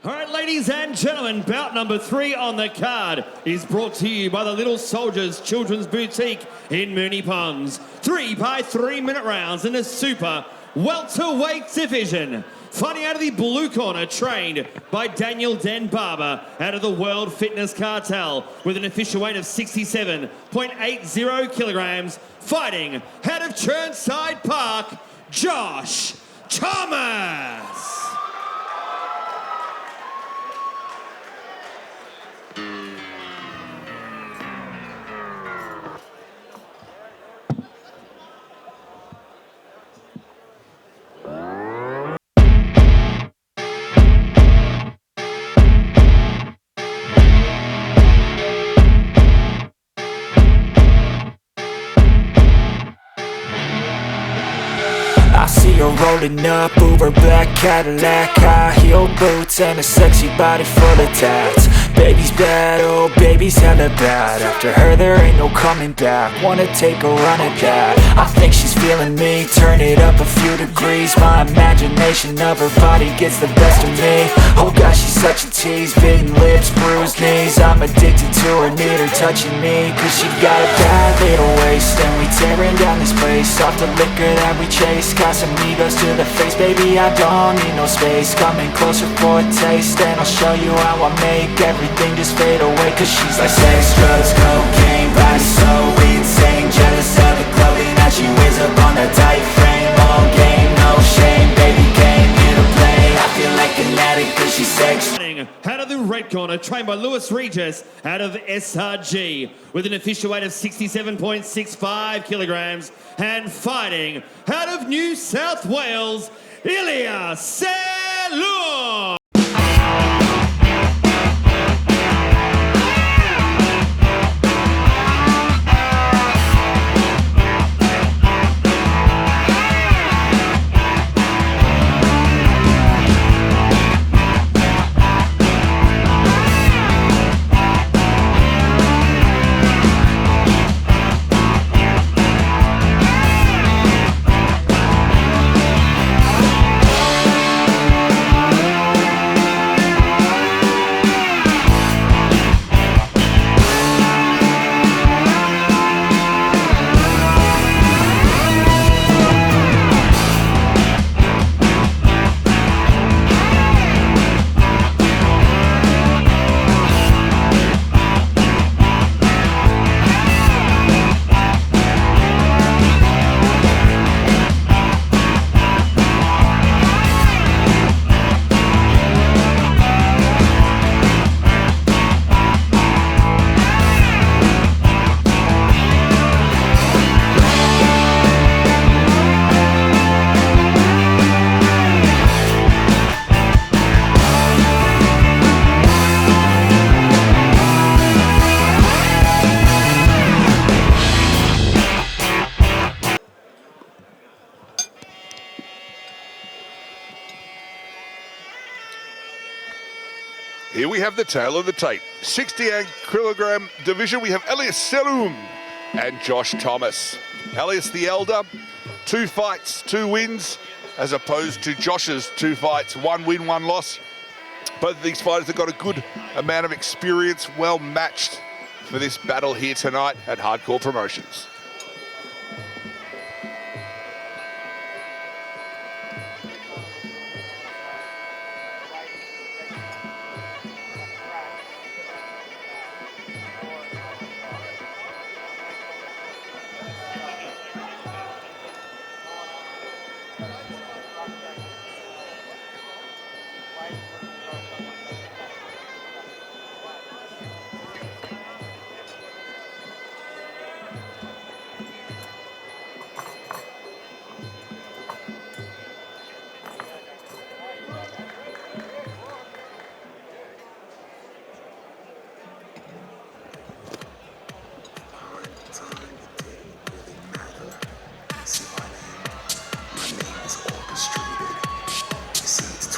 All right, ladies and gentlemen, bout number 3 on the card is brought to you by the Little Soldiers Children's Boutique in Moonee Ponds. 3 by 3 minute rounds in a super welterweight division. Fighting out of the blue corner, trained by Daniel Den Barber out of the World Fitness Cartel with an official weight of 67.80 kilograms. Fighting out of Churnside Park, Josh Thomas. Rolling up, Uber black Cadillac, high heel boots and a sexy body full of tats. Baby's bad, oh baby's hella bad. After her there ain't no coming back. Wanna take a run at that. I think she's feeling me, turn it up a few degrees. My imagination of her body gets the best of me. Oh gosh, she's such a tease, bitten lips, bruised knees. I'm addicted to her, need her touching me, cause she got a bad little waist. And we tearing down this place, off the liquor that we chase. Got some egos to the face, baby, I don't need no space. Coming closer for a taste, and I'll show you how I make everything just fade away. Cause she's like sex, drugs, cocaine, body so insane. Jealous of the clothing that she wears up on that tight frame. All game, no shame, baby came here to play. I feel like an addict cause she's sex. Out of the red corner, trained by Lewis Regis out of SRG with an official weight of 67.65 kilograms, and fighting out of New South Wales, Elias Selloum. Here we have the tail of the tape. 68-kilogram division, we have Elias Selloum and Josh Thomas. Elias the elder, 2 fights, 2 wins, as opposed to Josh's 2 fights, 1 win, 1 loss. Both of these fighters have got a good amount of experience, well matched for this battle here tonight at Hardcore Promotions.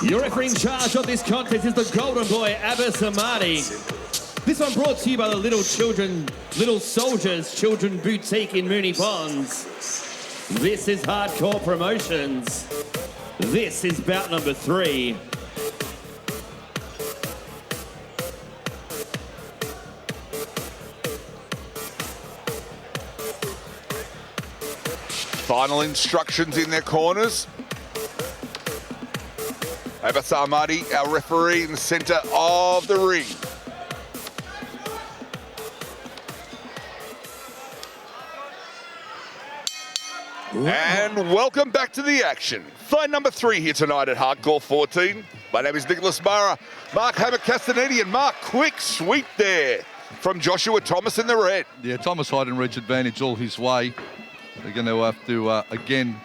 Your referee in charge of this contest is the Golden Boy, Abbas Ahmadi. This one brought to you by the Little Soldiers Children Boutique in Moonee Ponds. This is Hardcore Promotions. This is bout number 3. Final instructions in their corners. Elias Selloum, our referee in the centre of the ring. And welcome back to the action. Fight number 3 here tonight at Hardcore 14. My name is Nicholas Mara. Mark Hammer Castanedi, and Mark, quick sweep there from Joshua Thomas in the red. Yeah, Thomas height and reach advantage all his way. They're going to have to, again,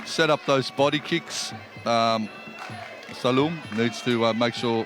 set up those body kicks. Selloum needs to make sure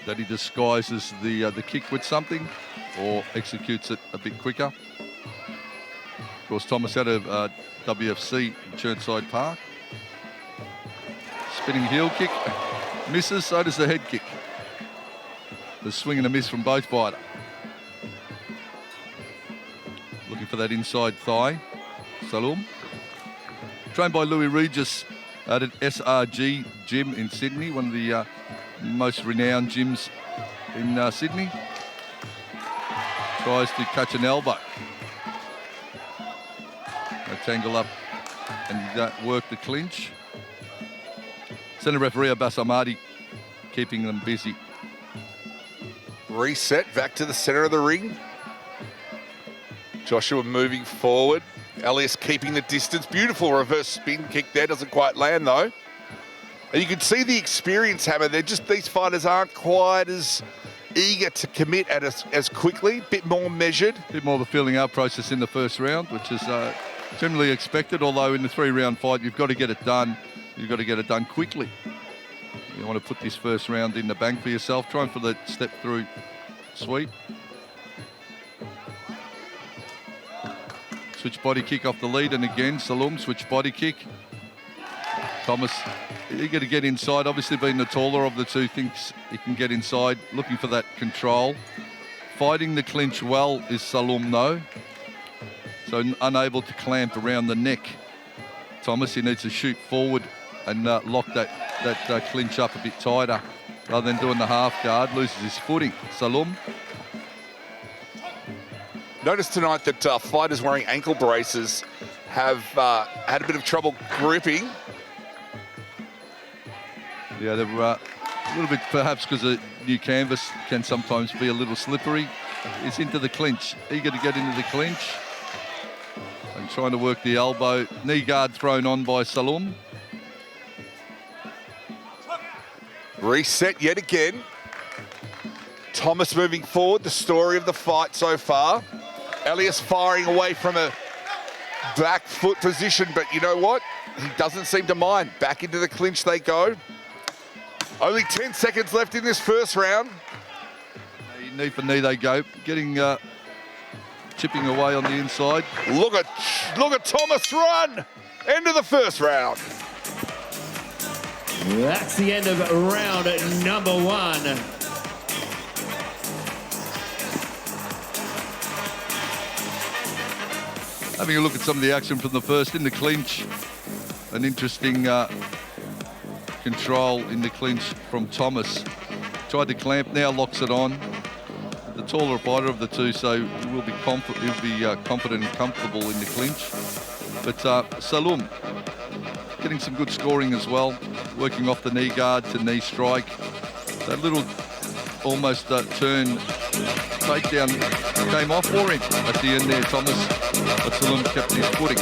that he disguises the kick with something or executes it a bit quicker. Of course, Thomas out of WFC in Churnside Park. Spinning heel kick, misses, so does the head kick. The swing and a miss from both fighters. Looking for that inside thigh, Selloum. Trained by Louis Regis at SRG gym in Sydney, one of the most renowned gyms in Sydney. Tries to catch an elbow. They tangle up and work the clinch. Centre referee Elias Selloum keeping them busy. Reset back to the centre of the ring. Joshua moving forward. Elias keeping the distance. Beautiful reverse spin kick there. Doesn't quite land though. And you can see the experience, Hammer. These fighters aren't quite as eager to commit at as quickly. Bit more measured. Bit more of a feeling out process in the first round, which is generally expected. Although in the 3-round fight, you've got to get it done. You've got to get it done quickly. You want to put this first round in the bank for yourself. Trying for the step through sweep. Switch body kick off the lead, and again, Selloum, switch body kick. Thomas, eager to get inside. Obviously being the taller of the two, thinks he can get inside, looking for that control. Fighting the clinch well is Selloum though. So unable to clamp around the neck. Thomas, he needs to shoot forward and lock that clinch up a bit tighter rather than doing the half guard. Loses his footing. Selloum. Notice tonight that fighters wearing ankle braces have had a bit of trouble gripping. Yeah, they're a little bit, perhaps because the new canvas can sometimes be a little slippery. He's into the clinch, eager to get into the clinch. And trying to work the elbow. Knee guard thrown on by Selloum. Reset yet again. Thomas moving forward, the story of the fight so far. Elias firing away from a back foot position, but you know what? He doesn't seem to mind. Back into the clinch they go. Only 10 seconds left in this first round. Knee for knee they go, getting chipping away on the inside. Look at Thomas run! End of the first round. That's the end of round number 1. Having a look at some of the action from the first in the clinch. An interesting control in the clinch from Thomas. Tried to clamp, now locks it on. The taller fighter of the two, so he will be confident and comfortable in the clinch. But Selloum getting some good scoring as well, working off the knee guard to knee strike. That little almost turn takedown came off for him at the end there, Thomas. But Selloum kept his footing.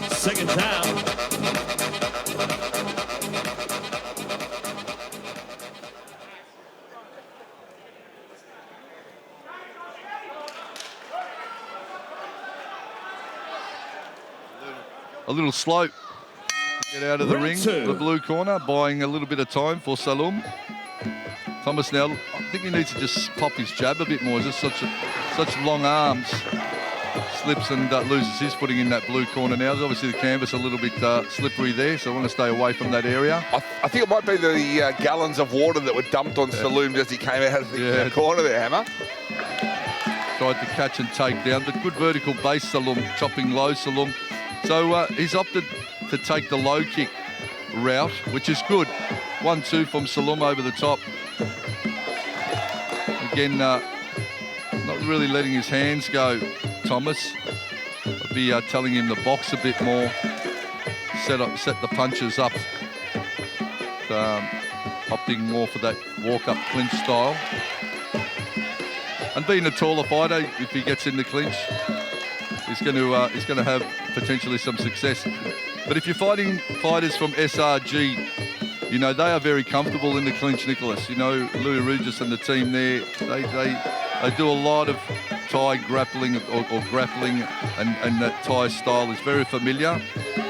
Second down. A little slow. Get out of the Round ring, 2. the blue corner, buying a little bit of time for Selloum. Thomas now, I think he needs to just pop his jab a bit more. He's just such long arms. Slips and loses his footing in that blue corner now. There's obviously the canvas a little bit slippery there, so I want to stay away from that area. I think it might be the gallons of water that were dumped on Selloum as he came out of the corner there, Hammer. Tried to catch and take down, but good vertical base, Selloum, chopping low, Selloum. So he's opted to take the low kick route, which is good. 1-2 from Selloum over the top. Again, not really letting his hands go, Thomas. I'd be telling him to box a bit more, set the punches up, opting more for that walk-up clinch style. And being a taller fighter, if he gets in the clinch, he's going to have potentially some success. But if you're fighting fighters from SRG, you know, they are very comfortable in the clinch, Nicholas. You know, Louis Regis and the team there, they do a lot of Thai grappling or grappling, and that Thai style is very familiar.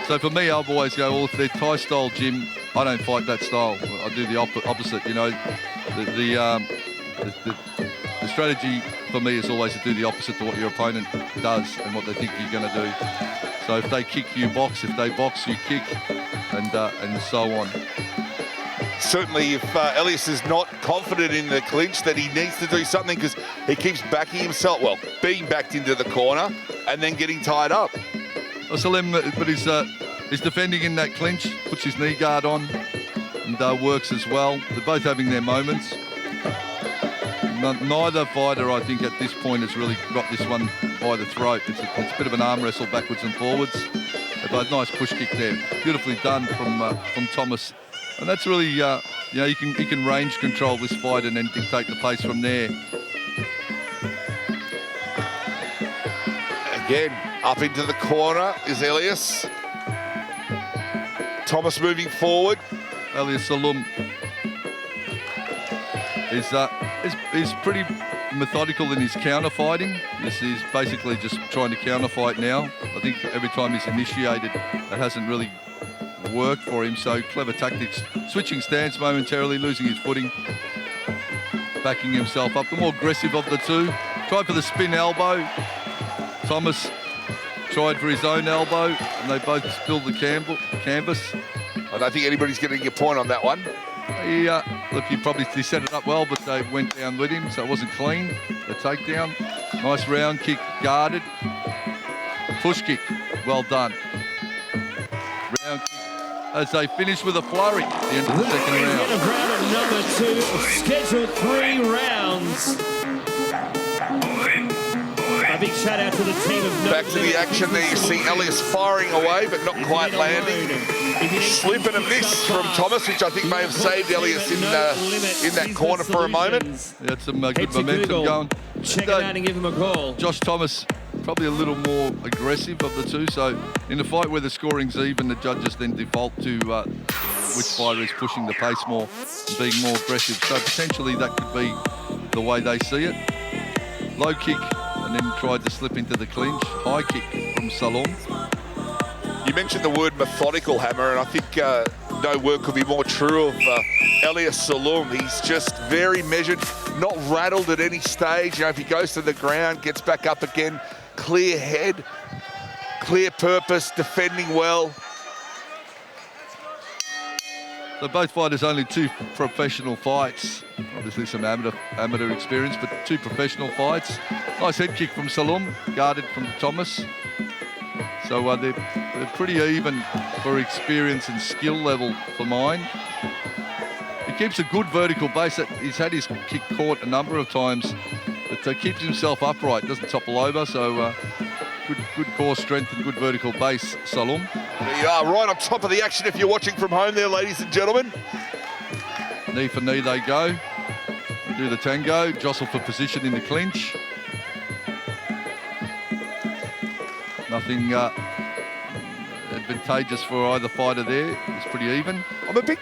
So for me, I've always go, well, if they're Thai style gym, I don't fight that style. I do the opposite, you know. The strategy for me is always to do the opposite to what your opponent does and what they think you're going to do. So if they kick, you box. If they box, you kick, and so on. Certainly, if Elias is not confident in the clinch, that he needs to do something, because he keeps backing himself, well, being backed into the corner and then getting tied up. Well, Selloum, but he's defending in that clinch, puts his knee guard on, and works as well. They're both having their moments. Neither fighter, I think, at this point has really got this one by the throat. It's a bit of an arm wrestle backwards and forwards. But nice push kick there, beautifully done from Thomas. And that's really, you know, you can range control this fight and then dictate the pace from there. Again, up into the corner is Elias. Thomas moving forward. Elias Selloum is pretty methodical in his counter fighting. This is basically just trying to counter fight now. I think every time he's initiated, it hasn't really worked for him. So clever tactics, switching stance momentarily, losing his footing, backing himself up. The more aggressive of the two. Tried for the spin elbow. Thomas tried for his own elbow, and they both spilled the canvas. I don't think anybody's getting your point on that one. Look, he set it up well, but they went down with him, so it wasn't clean. The takedown. Nice round kick, guarded. Push kick, well done. Round kick as they finish with a flurry at the end of the second round. End of round number 2, scheduled 3 rounds. A big shout out to the team of Back to the action there. You see Elias firing away, but not quite landing. Slip and a miss from Thomas, which I think may have saved Elias in that corner for a moment. He had some good momentum going. Check it out and give him a call. Josh Thomas, probably a little more aggressive of the two. So in a fight where the scoring's even, the judges then default to which fighter is pushing the pace more and being more aggressive. So potentially that could be the way they see it. Low kick, and then tried to slip into the clinch. High kick from Selloum. You mentioned the word methodical, Hammer, and I think no word could be more true of Elias Selloum. He's just very measured, not rattled at any stage. You know, if he goes to the ground, gets back up again, clear head, clear purpose, defending well. So both fighters only 2 professional fights. Obviously some amateur experience, but 2 professional fights. Nice head kick from Selloum, guarded from Thomas. So they're pretty even for experience and skill level for mine. He keeps a good vertical base. He's had his kick caught a number of times, but keeps himself upright, doesn't topple over. So good core strength and good vertical base, Selloum. There you are, right on top of the action if you're watching from home there, ladies and gentlemen. Knee for knee they go. They do the tango, jostle for position in the clinch. Nothing advantageous for either fighter there. It's pretty even. I'm a bit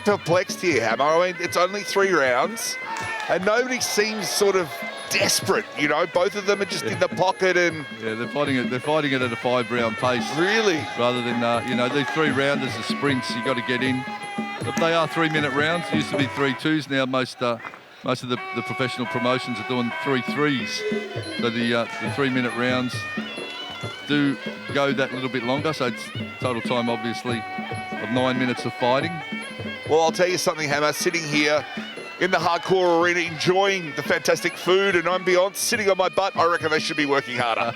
perplexed here, Hammer. I mean, it's only 3 rounds, and nobody seems sort of desperate. You know, both of them are just in the pocket, and they're fighting it at a 5-round pace. Really, rather than you know, these 3 rounders are sprints. You got to get in. But they are 3-minute rounds. It used to be 3-2s. Now most of the professional promotions are doing 3-3s. So the 3-minute rounds do go that little bit longer, so it's total time obviously of 9 minutes of fighting. Well, I'll tell you something, Hammer, sitting here in the hardcore arena enjoying the fantastic food and ambiance, sitting on my butt, I reckon they should be working harder.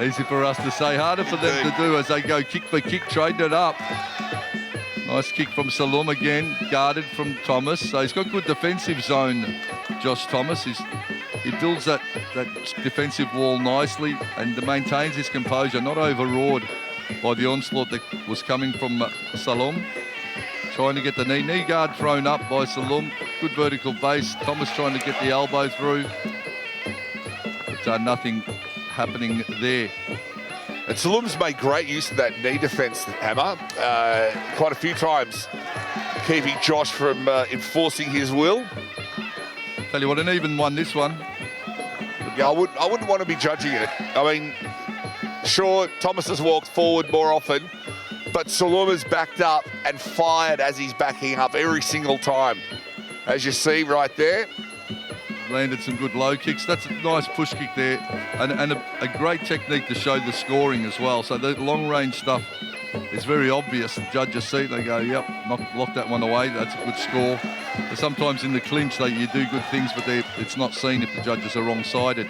Easy for us to say, harder for them to do as they go kick for kick, trading it up. Nice kick from Selloum again, guarded from Thomas. So he's got good defensive zone, Josh Thomas. He builds that defensive wall nicely and maintains his composure, not overawed by the onslaught that was coming from Selloum. Trying to get the knee guard thrown up by Selloum. Good vertical base. Thomas trying to get the elbow through. But nothing happening there. And Selloum's made great use of that knee defence, Hammer, quite a few times, keeping Josh from enforcing his will. Tell you what, an even one, this one. Yeah, I wouldn't want to be judging it. I mean, sure, Thomas has walked forward more often, but Selloum has backed up and fired as he's backing up every single time. As you see right there. Landed some good low kicks. That's a nice push kick there. And a great technique to show the scoring as well. So the long range stuff is very obvious. The judges see, they go, yep, lock that one away. That's a good score. But sometimes in the clinch, you do good things, but it's not seen if the judges are wrong-sided.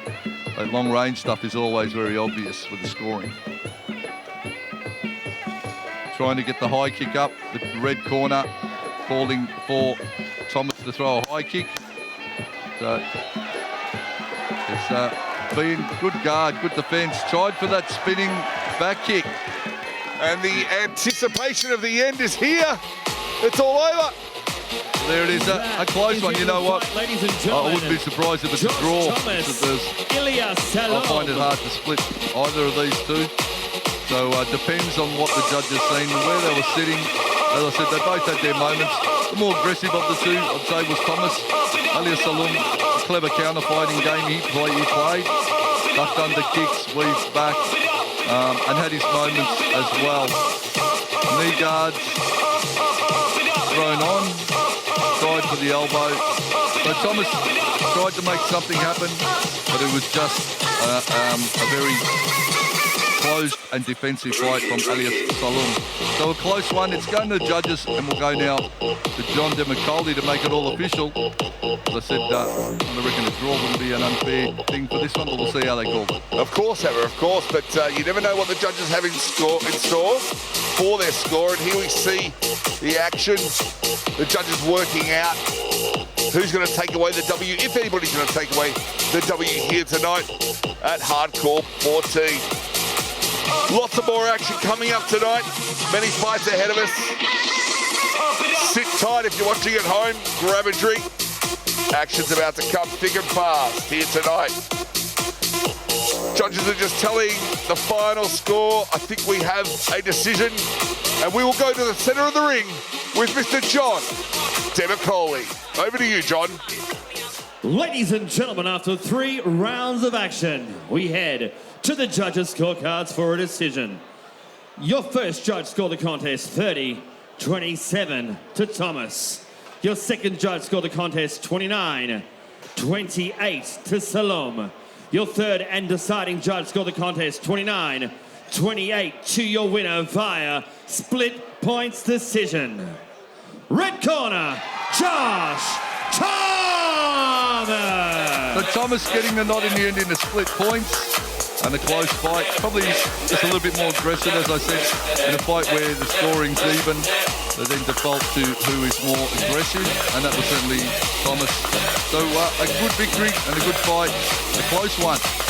That long range stuff is always very obvious with the scoring. Trying to get the high kick up, the red corner, calling for Thomas to throw a high kick. So it's been good guard, good defence. Tried for that spinning back kick. And the anticipation of the end is here. It's all over. There it is, a close one. You know what? Ladies and I gentlemen, wouldn't be surprised if it's a Josh draw. Thomas, Because Elias Selloum. I find it hard to split either of these two. So depends on what the judges seen and where they were sitting. As I said, they both had their moments. The more aggressive of the two, I'd say, was Thomas. Elias Selloum, a clever counter-fighting game he played. Ducked under kicks, weaved back, and had his moments as well. Knee guards thrown on, tried for the elbow. So Thomas tried to make something happen, but it was just a very closed and defensive fight from Elias Selloum. So a close one. It's going to the judges, and we'll go now to John DeMcCauley to make it all official. As I said, I reckon a draw wouldn't be an unfair thing for this one, but we'll see how they call it. Of course, Hammer, of course, but you never know what the judges have in store for their score. And here we see the action. The judges working out who's going to take away the W, if anybody's going to take away the W here tonight at Hardcore 14. Lots of more action coming up tonight. Many fights ahead of us. Sit tight if you're watching at home. Grab a drink. Action's about to come thick and fast here tonight. Judges are just telling the final score. I think we have a decision. And we will go to the centre of the ring with Mr. John DeMcCauley. Over to you, John. Ladies and gentlemen, after 3 rounds of action, we head to the judges' scorecards for a decision. Your first judge scored the contest 30-27 to Thomas. Your second judge scored the contest 29-28 to Selloum. Your third and deciding judge scored the contest 29-28 to your winner via split points decision. Red corner, Josh Thomas! So Thomas getting the nod in the end in the split points. And a close fight, probably just a little bit more aggressive, as I said, in a fight where the scoring's even. They then default to who is more aggressive, and that was certainly Thomas. So a good victory and a good fight, a close one.